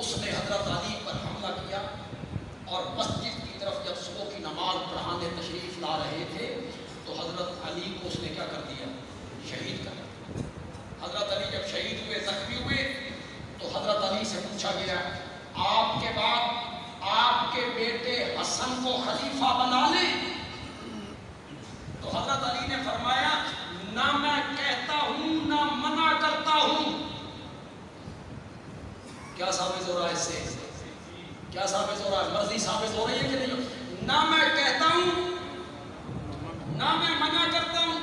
اس نے حضرت علی پر حملہ کیا اور مسجد کی طرف جب صبح کی نماز پڑھانے تشریف لا رہے تھے تو حضرت علی کو اس نے کیا کر دیا؟ شہید کر دیا۔ حضرت علی جب شہید ہوئے، زخمی ہوئے، تو حضرت علی سے پوچھا گیا آپ کے بعد آپ کے بیٹے حسن کو خلیفہ بنا لیں؟ تو حضرت علی نے فرمایا نہ میں کہتا ہوں نہ منع کرتا ہوں۔ کیا ثابت ہو رہا ہے اس سے؟ کیا ثابت ہو رہا ہے؟ مرضی ثابت ہو رہی ہے کہ نہیں؟ نہ میں کہتا ہوں نہ میں منع کرتا ہوں۔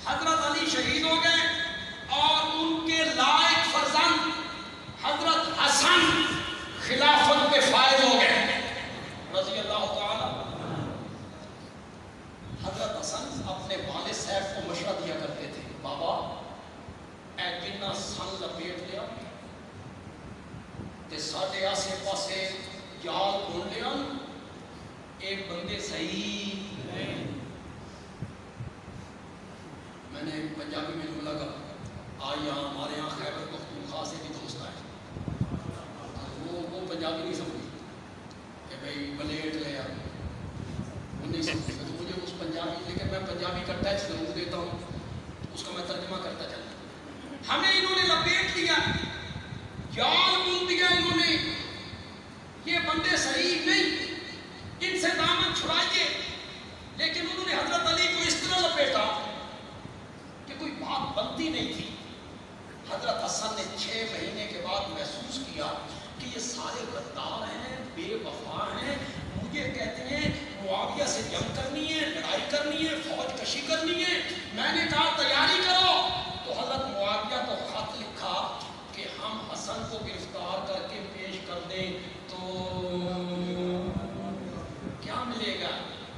حضرت علی شہید ہو گئے اور ان کے لائق فرزند حضرت حسن خلافت پہ فائز ہو گئے رضی اللہ تعالی۔ حضرت حسن اپنے والد صاحب کو مشورہ دیا کرتے تھے بابا اے جنہ سن لپیٹ لیا تے ساڈے آسے پاسے جال کھول لیا ایک بندے صحیح نہیں۔ میں نے پنجابی میں جملہ کہا آج یہاں ہمارے یہاں خیبر پختونخوا سے بھی دوست آئے، وہ پنجابی نہیں سمجھی کہ بھئی بلیٹ لیا، وہ نہیں سمجھی۔ تو مجھے اس پنجابی، لیکن میں پنجابی کا ٹیکسٹ ضرور دیتا ہوں، اس کا میں ترجمہ کرتا چلتا۔ ہمیں انہوں نے لپیٹ لیا، جال بول دیا انہوں نے، یہ بندے صحیح نہیں، ان سے دامن چھڑائیے۔ لیکن انہوں نے حضرت علی کو اس طرح لپیٹا کہ کوئی بات بنتی نہیں تھی۔ حضرت حسن نے 6 مہینے کے بعد محسوس کیا کہ یہ سارے غدار ہیں، بے وفا ہیں، مجھے کہتے ہیں معاویہ سے جنگ کرنی ہے، لڑائی کرنی ہے، فوج کشی کرنی ہے۔ میں نے کہا تیاری کرو، تو حضرت معاویہ کو خط لکھا کہ ہم حسن کو گرفتار کر کے پیش کر دیں تو کیا ملے گا؟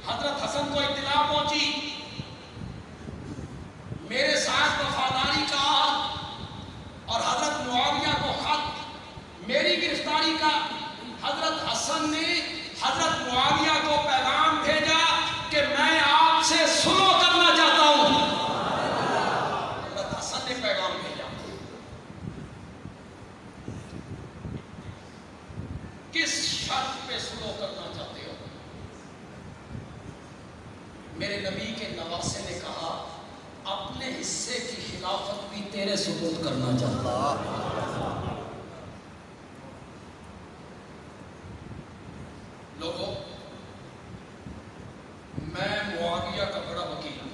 حضرت حسن کو اطلاع پہنچی میرے ساتھ وفاداری کا، اور حضرت معاویہ کو خط میری گرفتاری کا۔ حضرت حسن نے حضرت معاویہ کو پیغام بھیجا کہ میں آپ سے صلح کرنا چاہتا ہوں۔ حضرت حسن نے پیغام بھیجا، کس شرط پہ صلح کرنا چاہتے ہو؟ میرے نبی کے نواسے نے کہا اپنے حصے کی خلافت بھی تیرے سپرد کرنا چاہتا۔ لوگوں، میں معاویہ کا بڑا وکیل ہوں،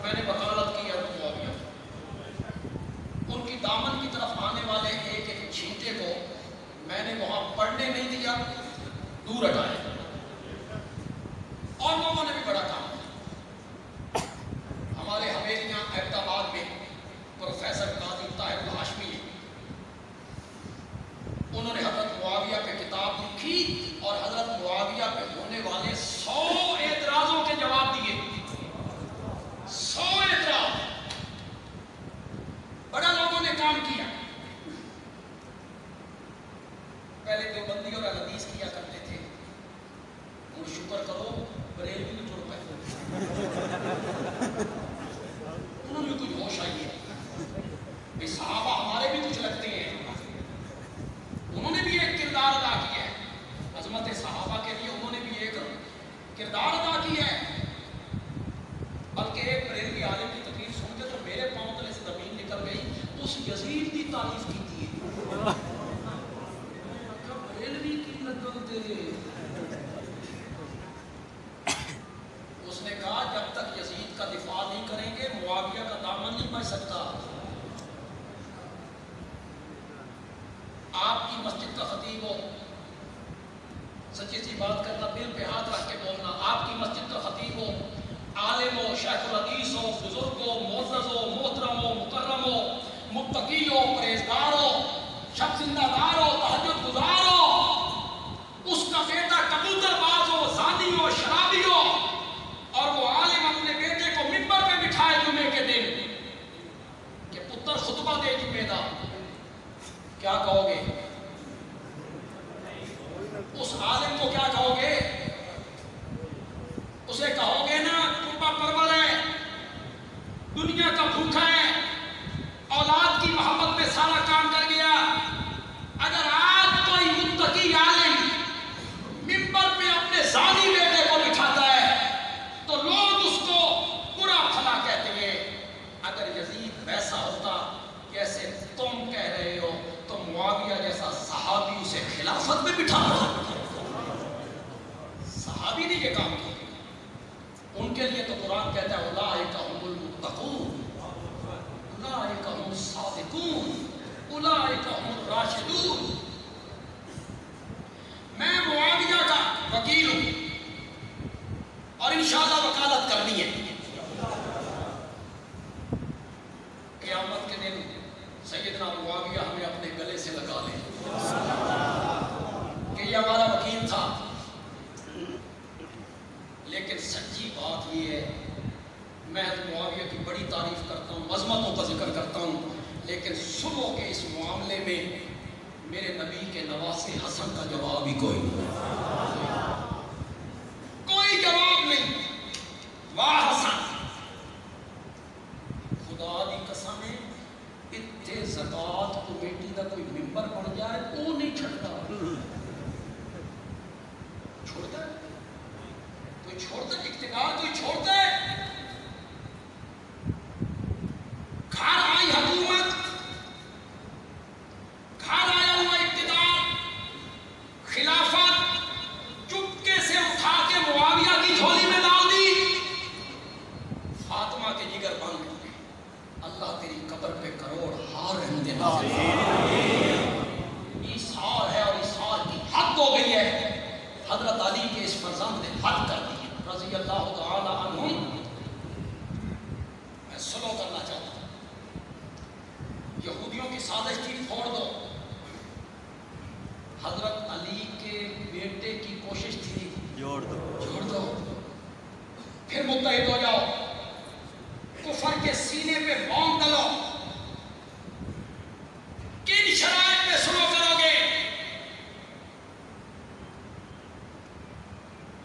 میں نے وکالت کی حضرت معاویہ، ان کی دامن کی طرف آنے والے ایک ایک چھینٹے کو میں نے وہاں پڑھنے نہیں دیا، دور ہٹایا، اور لوگوں نے بھی بڑا کام کیا۔ ہمارے حویلیاں احمد آباد میں پروفیسر قاضی طاہر الہاشمی، انہوں نے حضرت معاویہ پہ کتاب لکھی اور حضرت معاویہ پہ ہونے والے 100 اعتراضوں کے جواب دیے۔ 100 اعتراض، بڑا لوگوں نے کام کیا۔ پہلے دیوبندی اور حدیث کیا کرتے تھے، اور شکر کرو بریلوی نہیں چھوڑ پائے، انہوں نے کچھ ہوش آئی ہے، صحابہ ہمارے بھی کچھ لگتے ہیں، انہوں نے بھی ایک کردار ادا کیا ہے، عظمت صحابہ کے لیے انہوں نے بھی ایک کردار ادا کیا ہے۔ بلکہ ایک بریلوی عالم کی تقریر سن کے تو میرے پاؤں تلے سے زمین نکل گئی، اس یزید کی تعریف کی تھی، بریلوی کی نقل دے، اس نے کہا جب تک یزید کا دفاع نہیں کریں گے معاویہ کا دامن نہیں بچ سکتا۔ آپ کی مسجد کا خطیب ہو، سچی سی بات کرنا، دل پہ ہاتھ رکھ کے بولنا، آپ کی مسجد کا خطیب ہو، عالم ہو، شیخ الحدیث ہو، بزرگ ہو، معزز ہو، محترم ہو، مکرم ہو، متقی ہو، پرہیزگار ہو، شب زندہ دار ہو، تہجد گزار ہو، اس کا بیٹا کبوتر باز ہو، زانی ہو، شرابی ہو، اور وہ عالم اپنے بیٹے کو منبر پہ بٹھائے جمعے کے دن کہ پتر خطبہ دے جمعے دا، کیا کہو گے؟ اس عالم کو کیا کہو گے؟ اسے کہو گے نا قربہ پرور ہے، دنیا کا بھوکا ہے، اولاد کی محبت میں سارا کام کر گیا، میں بٹھا رہا. صحابی نے یہ کام کیا. ان کے لیے تو قرآن کہتا ہے اولئک هم المتقون، اولئک هم الصادقون، اولئک هم الراشدون. میں معاویہ کا وکیل ہوں اور انشاءاللہ وکالت کرنی ہے. قیامت کے دن سیدنا معاویہ ہمیں اپنے گلے سے لگا لیں کہ یہ ہمارا وکیل تھا. لیکن سچی بات یہ ہے، میں معاویہ کی بڑی تعریف کرتا ہوں، عظمتوں کا ذکر کرتا ہوں، لیکن صلح کے اس معاملے میں میرے نبی کے نواسے حسن کا جواب ہی کوئی جواب نہیں. واہ حسن، خدا دی قسم ہے اتنے زکات کمیٹی کا کوئی ممبر بن جائے وہ نہیں چھڑتا. چھوڑتا ہے کوئی، چھوڑتا ہے اقتدار کوئی چھوڑتا ہے. گھر آئی حکومت، گھر آیا ہوا اقتدار، خلافت، چپکے سے اٹھا کے معاویہ کی جھولی میں ڈال دی. فاطمہ کے جگر بن گئے. اللہ تیری قبر پہ کروڑ ہار رحمت نازل. ایثار ہے اور ایثار کی حد ہو گئی ہے. حضرت علی کے اس فرزند نے حد کر دی رضی اللہ تعالی عنہم. میں سلو کرنا چاہتا ہوں. یہودیوں کی سازش تھی پھوڑ دو. حضرت علی کے بیٹے کی کوشش تھی جوڑ دو. پھر متحد ہو جاؤ، کفر کے سینے پہ بوم ڈالو. کن شرائط پہ سلو کرو گے؟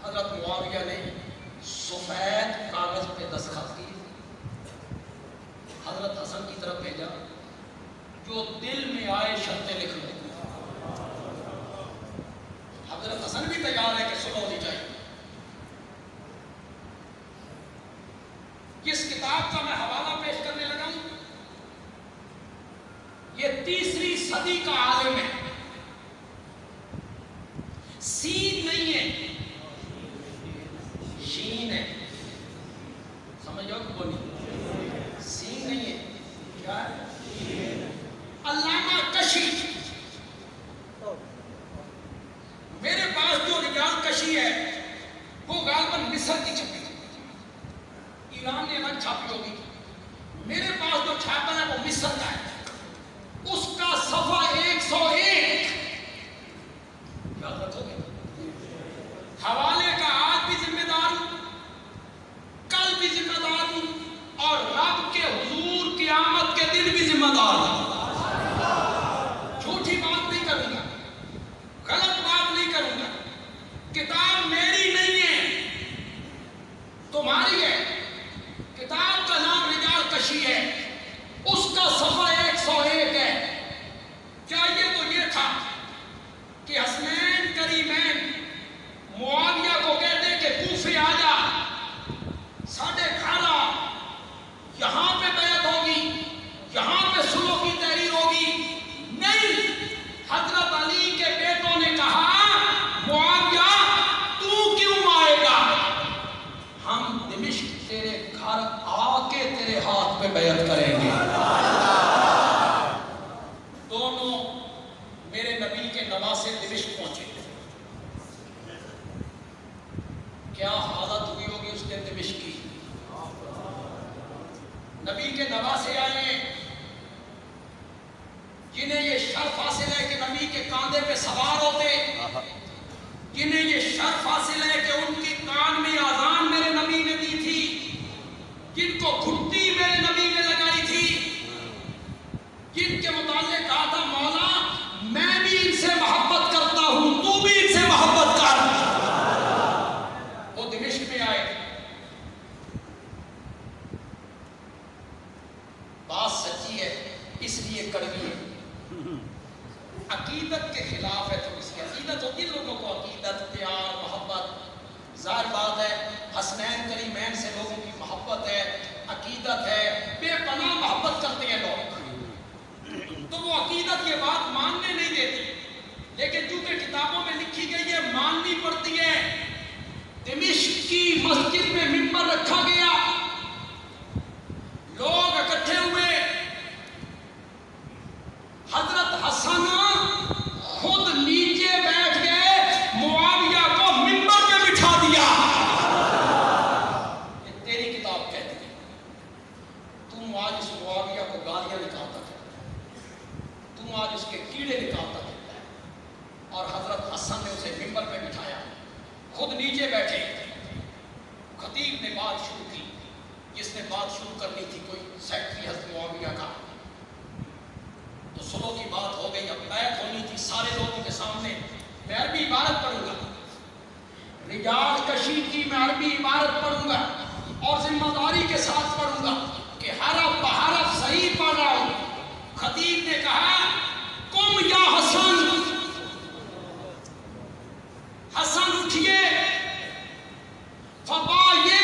حضرت معاویہ نے سفید کاغذ پہ دستخط کی، حضرت حسن کی طرف بھیجا، جو دل میں آئے شرطیں لکھ لو. حضرت حسن بھی تیار ہے کہ سلو ہونی چاہیے. کس کتاب کا میں حوالہ پیش کرنے لگا ہوں؟ یہ 3 صدی کا عالم ہے. سین نہیں ہے، شین ہے. سمجھو کہ بولی سین نہیں ہے، کیا ہے؟ علامہ کشی. میرے پاس جو رجال کشی ہے وہ غالباً مصر کی چھپی، ایران نے الگ چھاپی ہوگی. میرے پاس جو چھاپا ہے وہ مصر کا ہے. اس کا صفحہ 101 یاد رکھو گے. حوالے کا آج بھی ذمہ دار ہوں، کل بھی ذمہ دار ہوں، اور رب کے حضور قیامت کے دن بھی ذمہ دار ہوں. جھوٹی بات نہیں کروں گا، غلط بات نہیں کروں گا. کتاب میری نہیں ہے، تمہاری ہے. کتاب کا نام رجال کشی ہے، اس کا صفحہ 101 ہے. چاہیے تو یہ تھا کہ حسنین کریمین معاویہ کو کہتے کہ کوفے آ جا، ساڑھے گھر آ، یہاں پہ بیعت ہوگی، یہاں پہ صلح کی تحریر ہوگی. نہیں، حضرت علی کے بیٹوں نے کہا معاویہ تو کیوں آئے گا، ہم دمشق تیرے گھر آ کے تیرے ہاتھ پہ بیعت کریں گے. دونوں میرے نبی کے نواسے دمشق پہنچے. کیا حالت ہوئی ہوگی اس دن دمشق کی. نبی کے نواسے آئے جنہیں یہ شرف حاصل ہے کہ نبی کے کاندھے پہ سوار ہوتے، جنہیں یہ شرف حاصل ہے کہ ان کی کان میں آذان میرے نبی نے دی تھی، جن کو گھٹی میرے نبی نے لگائی تھی، جن کے متعلق کہا تھا مولا میں بھی ان سے محبت کرتا ہوں، تو بھی ان سے محبت کر. وہ دمشق میں آئے. بات سچی ہے اس لیے کڑوی ہے. عقیدت کے خلاف ہے. تو اس کی عقیدت ہوتی ہے لوگوں کو، عقیدت، پیار، محبت. ظاہر بات ہے حسنین کریمین سے لوگوں کی محبت ہے، عقیدت ہے، بے پناہ محبت کرتے ہیں لوگ. تو وہ عقیدت یہ بات ماننے نہیں دیتی، لیکن چونکہ کتابوں میں کے کیڑے نکالتا تھا، اور حضرت حسن نے اسے ممبر پہ بٹھایا، خود نیچے بیٹھے، خطیب نے بات شروع کی، جس نے بات شروع کرنی تھی کوئی سیکٹری حضرت معاویہ کا، تو صلح کی بات ہو گئی، اب بیعت ہونی تھی سارے لوگوں کے سامنے۔ میں عربی عبارت پڑھوں گا، رجال کشید کی میں عربی عبارت پڑھوں گا، اور ذمہ داری کے ساتھ پڑھوں گا کہ حرف بحرف صحیح پڑھ رہا ہوں۔ خطیب نے کہا قم یا حسن، حسن اٹھئے، فبایع،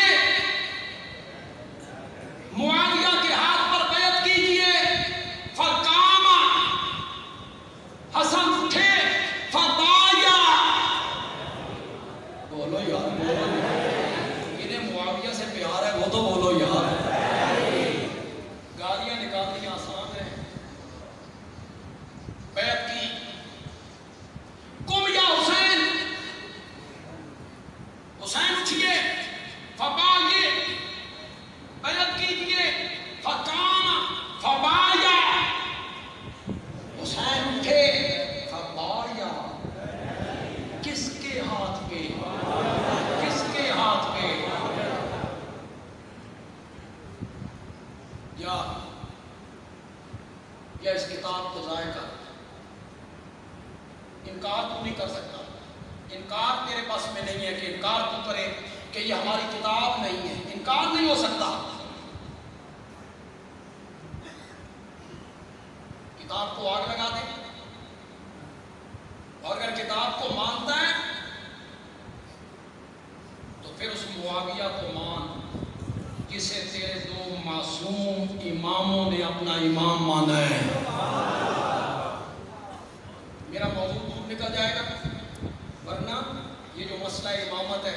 معاویہ کے ہاتھ پر بیعت کیجئے، فقام، حسن اٹھے، فبایع، بولو یار بولو، انہیں معاویہ سے پیار ہے وہ تو بولو یار، گالیاں نکالنی آسان ہے، بیعت کی، قم یا حسین، حسین اٹھئے، فبایع، بیعت کیجئے، فقام، فبایع، حسین اٹھے، فبایع، کس کے ہاتھ پہ، کس کے ہاتھ پہ، یا اس کتاب کو ضائع کر، انکار تو نہیں کر سکتا، انکار تیرے پاس میں نہیں ہے کہ انکار تو کرے کہ یہ ہماری کتاب نہیں ہے، انکار نہیں ہو سکتا، کتاب کو آگ لگا دے، اور اگر کتاب کو مانتا ہے تو پھر اس معاویہ کو مان جسے تیرے دو معصوم اماموں نے اپنا امام مانا ہے۔ میرا موضوع دور نکل جائے گا، ورنہ یہ جو مسئلہ امامت ہے،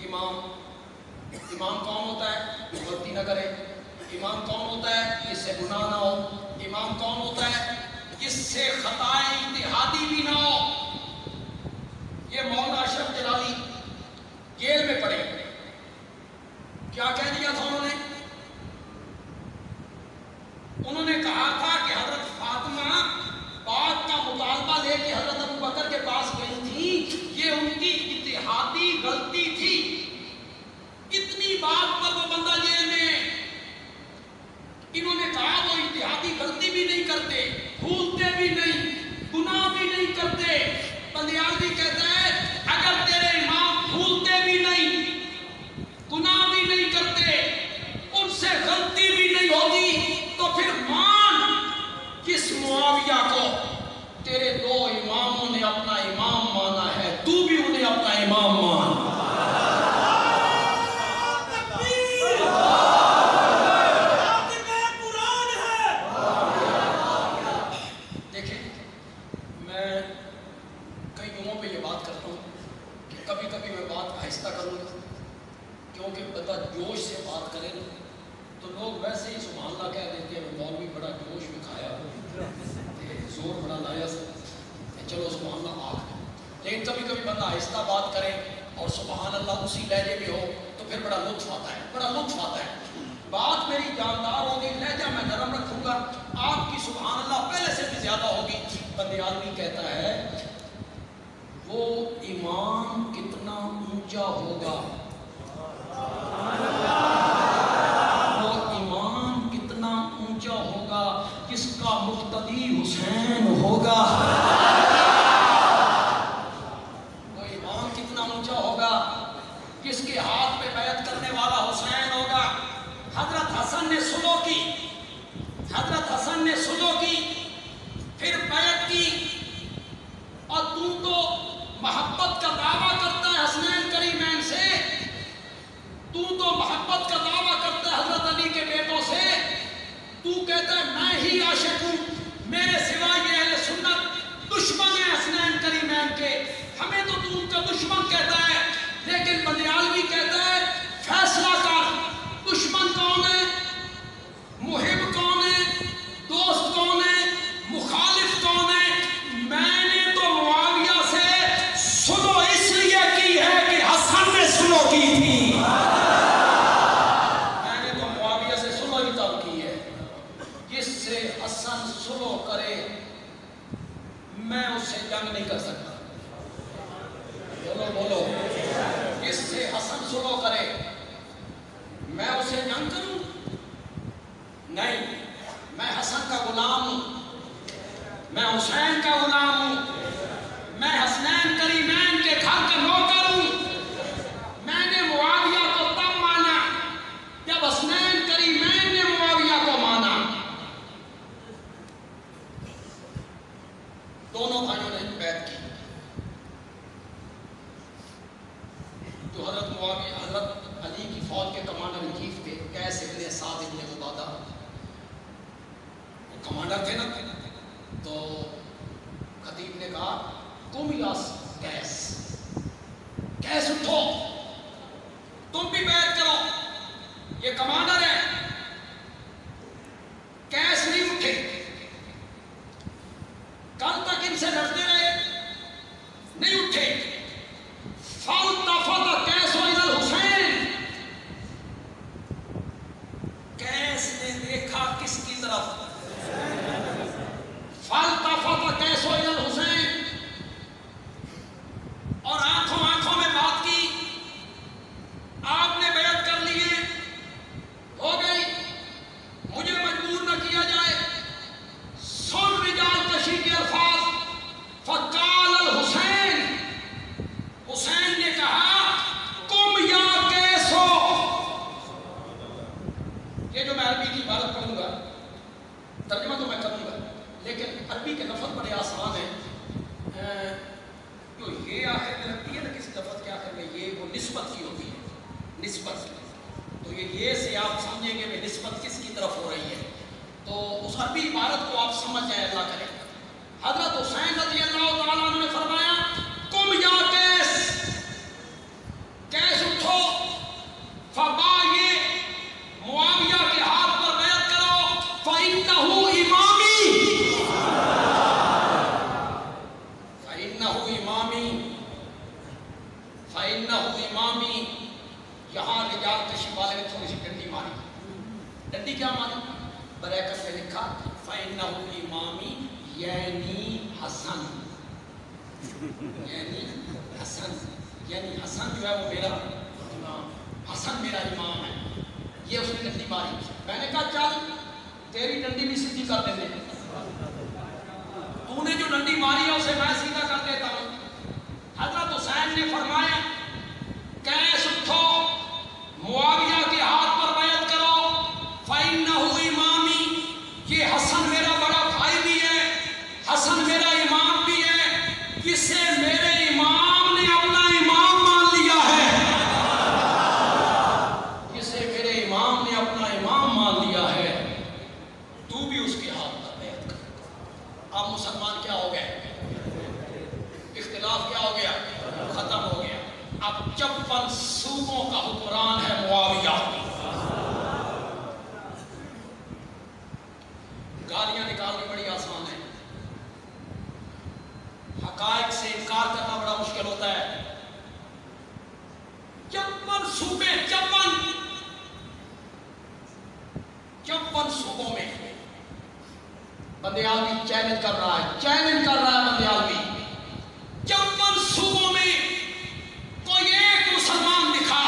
امام کون ہوتا ہے جو غلطی نہ کرے، امام کون ہوتا ہے جس سے گناہ نہ ہو، امام کون ہوتا ہے جس سے خطائیں اجتہادی بھی نہ ہو۔ یہ مولانا اشرف جلالی جیل میں پڑے، کیا کہہ دیا تھا انہوں نے کہا تھا کہ حضرت فاطمہ بات کا مطالبہ لے کے حضرت ابوبکر کے پاس گئی تھی، یہ ان کی اجتہادی غلطی تھی، اتنی بات پر وہ بندہ جیل میں۔ انہوں نے کہا وہ اجتہادی غلطی بھی نہیں کرتے، بھولتے بھی نہیں، گناہ بھی نہیں کرتے۔ بندیالوی کہتا ہے اگر تیرے امام بھولتے بھی نہیں، گناہ بھی نہیں کرتے، ان سے غلطی بھی نہیں ہوتی، تو پھر مان کس معاویہ کو تیرے دو اماموں نے اپنا امام مانا ہے، تو بھی انہیں اپنا امام مان۔ دیکھیں میں کئی جگہوں پہ یہ بات کرتا ہوں کہ کبھی کبھی میں بات آہستہ کروں گا، کیونکہ بندہ جوش سے بات کرے تو لوگ ویسے ہی سبحان اللہ کہہ دیتے ہیں مولوی بڑا جوش میں کھایا، زور بڑا لایا، چلو سبحان اللہ آخر۔ لیکن کبھی کبھی بندہ آہستہ بات کرے اور سبحان اللہ اسی لہجے میں ہو تو پھر بڑا لطف آتا ہے، بڑا لطف آتا ہے۔ بات میری جاندار ہوگی، لہجہ میں نرم رکھوں گا، آپ کی سبحان اللہ پہلے سے بھی زیادہ ہوگی۔ بندیالوی کہتا ہے وہ امام کتنا اونچا ہوگا، وہ امام کتنا اونچا ہوگا جس کا مقتدی حسین ہوگا، وہ امام کتنا اونچا ہوگا جس کے ہاتھ پہ بیعت کرنے والا حسین ہوگا۔ حضرت حسن نے صلح کی، حضرت حسن نے صلح کی، پھر بیعت کی، اور تو محبت کا دعویٰ کرتا ہے حسنین کریمین سے، تو محبت کا دعویٰ کرتا ہے حضرت علی کے بیٹوں سے، تو کہتا ہے میں ہی عاشق ہوں، میرے سوا یہ اہل سنت میں اس سے جنگ نہیں کر سکتا. بولو بولو. جس سے حسن سلو کرے میں اسے جنگ کروں؟ نہیں. میں حسن کا غلام ہوں، میں حسین کا غلام ہوں، میں حسنین کریمین کے گھر کا نوکر ہوں. میں نے معاویہ کو تب مانا جب حسنین کریمین نے معاویہ کو مانا. دونوں بھائیوں نے بیعت کی. جو حضرت معاویہ حضرت علی کی فوج کے کمانڈر ان چیف تھے، قیس ابن سعد ابن عبادہ، وہ کمانڈر تھے نا. تو خطیب نے کہا قم یا قیس، قیس اٹھو تم بھی بیعت کرو، یہ کمانڈر ہے. قیس نہیں اٹھے. کل تک ان سے لڑتے رہے، نہیں اٹھے. فالتفت قیس الی الحسین، قیس نے دیکھا کس کی طرف؟ فالتفت قیس الی الحسین، اور آنکھوں میں بات کی. آپ نے بیعت کر لیے، ہو گئی، مجھے مجبور نہ کیا جائے. سن رجال کشی کے الفاظ. فقال الحسین، حسین نے کہا قم یا قیسو. یہ جو میں عربی کی عبارت پڑھوں گا، ترجمہ تو میں کروں گا، لیکن عربی کے لفظ بڑے آسان ہیں. جو یہ آخر میں لگتی ہے نا کسی لفظ کے آخر میں، یہ وہ نسبت کی ہوتی ہے، نسبت. تو یہ سے آپ سمجھیں گے کہ نسبت کس کی طرف ہو رہی ہے. تو اس عربی عبارت کو آپ سمجھ جائیں، اللہ کرے. حضرت حسین رضی اللہ تعالیٰ عنہ نے فرمایا قم یا قیس، قیس اٹھو، فبایع، معاویہ کے ہاتھ پر بیعت کرو. فإنہ امامی، فإنہ امامی، فإنہ امامی. یہاں رجال کشی والے نے تھوڑی سی ڈنڈی ماری. ڈنڈی کیا ماری؟ بریکٹ میں لکھا فإنہ امامی، یعنی حسن، یعنی حسن، یعنی حسن جو ہے وہ میرا امام، حسن میرا امام ہے. یہ اس نے ڈنڈی ماری. میں نے کہا چل تیری ڈنڈی بھی سیدھی کر دیتے ہیں، تو نے جو ڈنڈی ماری ہے اسے میں سیدھا کر دیتا ہوں. حضرت حسین نے فرمایا قیس اٹھو، معاویہ کے ہاتھ پر بیعت کرو. فإنہ امامی، یہ حسن میرا بڑا بھائی بھی ہے، حسن میرا امام بھی ہے، جسے میرے امام نے اپنا امام مان لیا ہے، جسے میرے امام نے اپنا امام مان لیا ہے. تو بھی اس کے ہاتھ پر بیعت کر. اب مسلمان کیا ہو گئے؟ اختلاف کیا ہو گیا؟ ختم ہو گیا. اب 56 صوبوں کا حکمران ہے معاویہ. گالیاں نکالنی بڑی آسان ہے، حقائق سے انکار کرنا بڑا مشکل ہوتا ہے. 56 صوبے، 56 صوبوں میں بندیالوی چیلنج کر رہا ہے، چیلنج کر رہا ہے بندیالوی. 56 صوبوں میں کوئی ایک مسلمان دکھا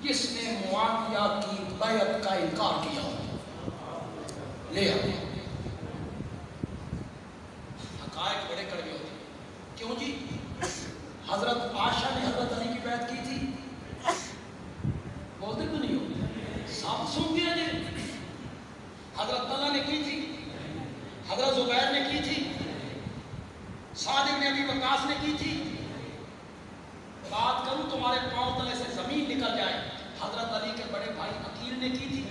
جس نے معاویہ کی بیعت کا انکار کیا ہو، لے آئے. حقائق بڑے کڑوے ہوتے ہیں. کیوں جی؟ حضرت عائشہ نے حضرت علی کی بیعت کی تھی، بولتے تو نہیں ہو، سب سن دیا جی. حضرت طلحہ نے کی تھی، حضرت زبیر نے کی تھی، سعد بن ابی وقاص نے کی تھی. بات کروں تمہارے پاؤں تلے سے زمین نکل جائے، حضرت علی کے بڑے بھائی عقیل نے کی تھی،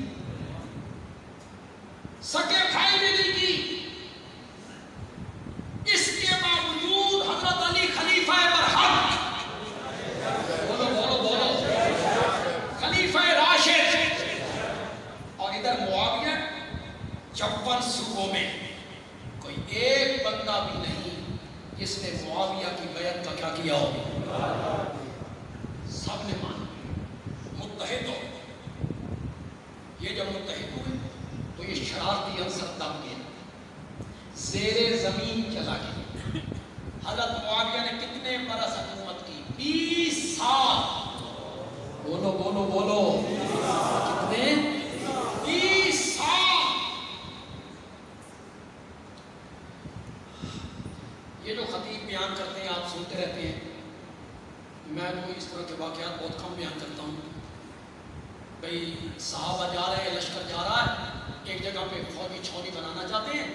سکے بھائی نے نہیں کی. اس کے باوجود حضرت علی خلیفہ برحق، بولو بولو بولو، خلیفہ راشد، اور ادھر معاویہ. 56 صوبوں میں کوئی ایک بندہ بھی نہیں جس نے معاویہ کی بیعت کا کیا کیا ہو. سب نے مانا، متحد ہو. یہ جب متحد ہوئے تو یہ شرارتی عنصر دب گیا. زیر زمین زمین چلا گیا. حضرت معاویہ نے کتنے برس حکومت کی؟ 20 سال. بولو بولو بولو کتنے؟ 20 سال. یہ جو خطیب بیان کرتے ہیں آپ سنتے رہتے ہیں. میں کوئی اس طرح کے واقعات بہت کم بیان کرتا ہوں. بھئی صحابہ جا رہے ہیں، لشکر جا رہا ہے، ایک جگہ پہ فوجی چھاؤنی بنانا چاہتے ہیں،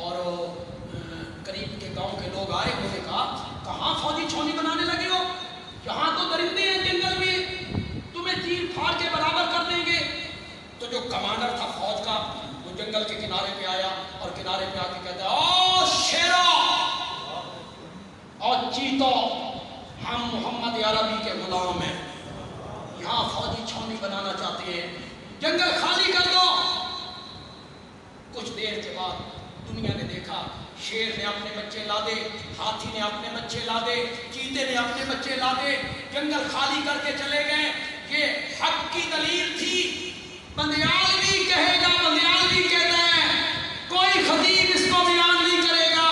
اور قریب کے گاؤں کے لوگ آئے، انہوں نے کہا کہاں فوجی چھاؤنی بنانے لگے ہو؟ یہاں تو درندے ہیں جنگل میں، تمہیں چیر پھاڑ کے برابر کر دیں گے. تو جو کمانڈر تھا فوج کا وہ جنگل کے کنارے پہ آیا اور کنارے پہ آ کے کہتا ہے او شیرا اور چیتو، ہم محمد عربی کے غلام ہیں، یہاں فوجی چھاؤنی بنانا چاہتے ہیں، جنگل خالی کر دو. کچھ دیر کے بعد دنیا نے دیکھا شیر نے اپنے بچے لا دے، ہاتھی نے اپنے بچے لا دے، چیتے نے اپنے بچے لا دے، جنگل خالی کر کے چلے گئے. یہ حق کی دلیل تھی. بندیال بھی کہے گا، بندیال بھی کہتا ہے، کوئی خطیب اس کو بیان نہیں کرے گا.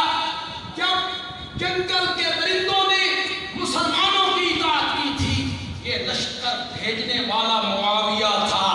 جب جنگل کے درندوں نے مسلمانوں کی اطاعت کی تھی، یہ لشکر بھیجنے والا معاویہ تھا.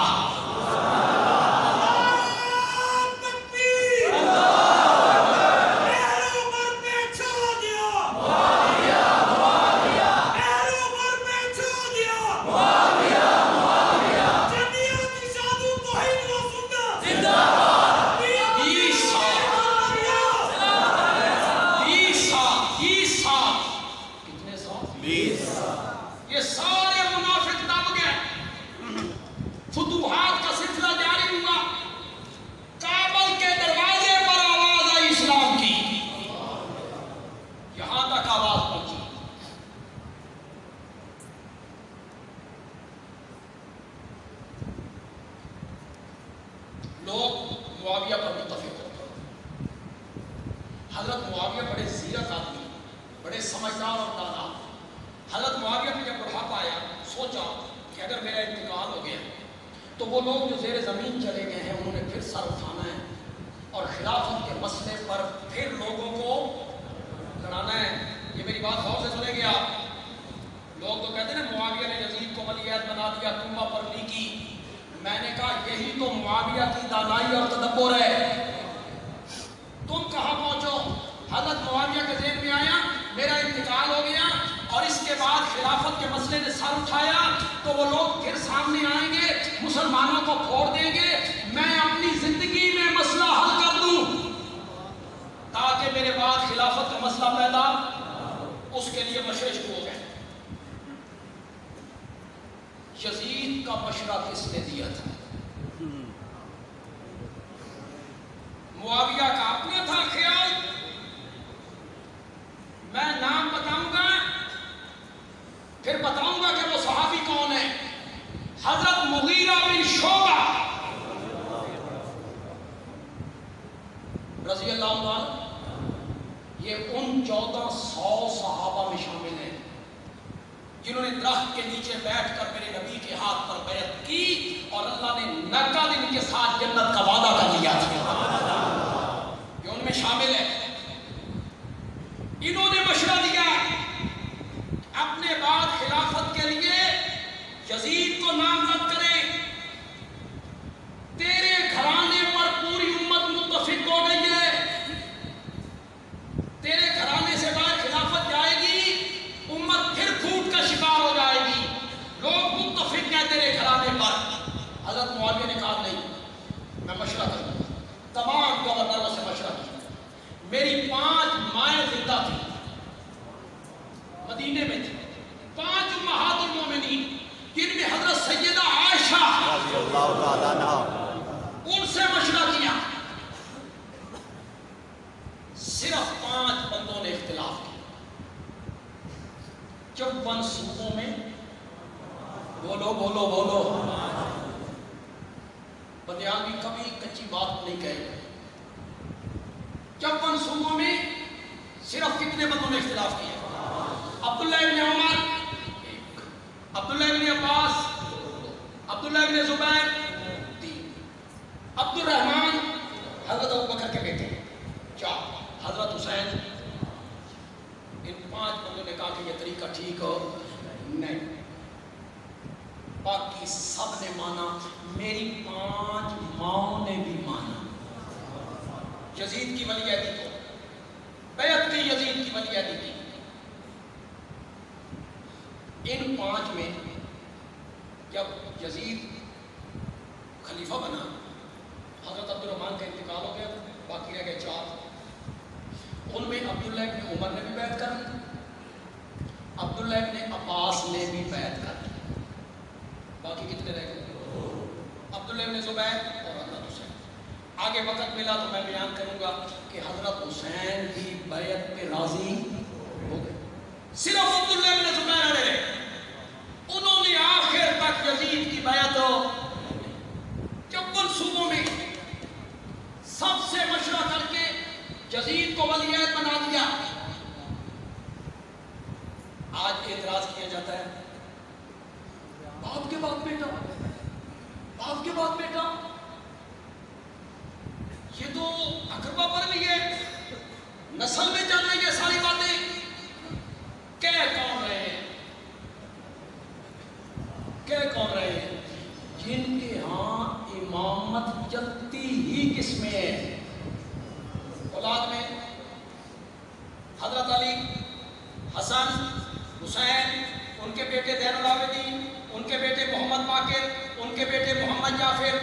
یہ سارے منافق دب گئے. فتوحات کا سلسلہ جاری ہوا. کابل کے دروازے پر آواز آئی اسلام کی، یہاں تک آواز پہنچی. لوگ معاویہ پر متفق ہو گئے. حضرت معاویہ بڑے زیرک آدمی، بڑے سمجھدار اور دانا. حضرت معاویہ میں جب بڑھاپا آیا، سوچا کہ اگر میرا انتقال ہو گیا تو وہ لوگ جو زیر زمین چلے گئے ہیں انہوں نے پھر سر اٹھانا ہے اور خلافت کے مسئلے پر پھر لوگوں کو لڑانا ہے. یہ میری بات غور سے سنیں گے آپ. لوگ تو کہتے ہیں نا معاویہ نے یزید کو ولی عہد بنا دیا، تم پر نہیں کی. میں نے کہا یہی تو معاویہ کی دانائی اور تدبر ہے. تم کہاں پہنچو؟ حضرت معاویہ کے ذہن میں آیا میرا انتقال ہو گیا اور اس کے بعد خلافت کے مسئلے نے سر اٹھایا تو وہ لوگ پھر سامنے آئیں گے، مسلمانوں کو پھوڑ دیں گے. میں اپنی زندگی میں مسئلہ حل کر دوں تاکہ میرے بعد خلافت کا مسئلہ پیدا. اس کے لیے مشورے شروع ہو گئے. یزید کا مشورہ کس نے دیا تھا؟ معاویہ کا اپنا تھا خیال. میں نام بتاؤں گا، پھر بتاؤں گا کہ وہ صحابی کون ہے. حضرت مغیرہ بن شعبہ رضی اللہ عنہ. یہ ان 1400 صحابہ میں شامل ہیں جنہوں نے درخت کے نیچے بیٹھ کر میرے نبی کے ہاتھ پر بیعت کی اور اللہ نے نقد ان کے ساتھ جنت کا وعدہ کر لیا تھا. یہ ان میں شامل ہے. انہوں نے مشورہ دیا اپنے بعد خلافت کے لیے یزید کو نامزد کریں. تیرے گھرانے پر پوری امت متفق ہو گئی ہے. تیرے گھرانے سے باہر خلافت جائے گی، امت پھر پھوٹ کا شکار ہو جائے گی. لوگ متفق ہیں تیرے گھرانے پر. حضرت معاویہ نے کہا نہیں، میں مشورہ کروں گا. تمام گورنروں سے مشورہ کیا. میری 5 مائیں زندہ تھی، مدینے میں تھی. 5 امہات المومنین جن میں حضرت سیدہ عائشہ رضی اللہ تعالیٰ عنہا، ان سے مشورہ کیا. صرف 5 بندوں نے اختلاف کیا. 54 صوبوں میں، بولو بولو بولو، بندیال بھی کبھی کچی بات نہیں کہے. 54 صوبوں میں صرف کتنے بندوں نے اختلاف کیا؟ عبداللہ ابن عمر، عبداللہ ابن عباس، عبداللہ ابن زبیر، 3. عبد الرحمن حضرت ابوبکر کے بیٹے، 4. حضرت حسین ان 5 بندوں نے کہا کہ یہ طریقہ ٹھیک ہو نہیں، باقی سب نے مانا، میری 5 ماؤں نے بھی مانا، یزید کی ولی عہدی کو بیعت کی، یزید کی ولی عہدی کی۔ ان 5 میں جب یزید خلیفہ بنا، حضرت عبد الرحمن کا انتقال ہو گیا، باقی رہ گئے 4۔ ان میں عبداللہ ابن عمر نے بھی بیعت کر لی، عبداللہ ابن عباس نے بھی بیعت کر لی، باقی کتنے رہ گئے؟ عبداللہ ابن زبیر اور حضرت حسین۔ آگے وقت ملا تو میں بیان کروں گا کہ حضرت حسین بھی بیعت پہ راضی ہو گئے، صرف عبداللہ ابن زبیر رہے، انہوں نے آخر تک یزید کی بیعت جب منصوبوں میں سب سے مشورہ کر کے یزید کو ولی عہد بنا دیا۔ آج اعتراض کیا جاتا ہے، باپ کے بعد بیٹا، باپ کے بعد بیٹا، یہ تو اقربا پر بھی ہے، نسل میں چل رہی ہے ساری باتیں، کہہ کون رہے ہیں، کہہ کون رہے ہیں؟ جن کے ہاں امامت جدی ہی کس میں ہے، اولاد میں حضرت علی، حسن، حسین، ان کے بیٹے زین العابدین، ان کے بیٹے محمد باقر، ان کے بیٹے محمد جعفر،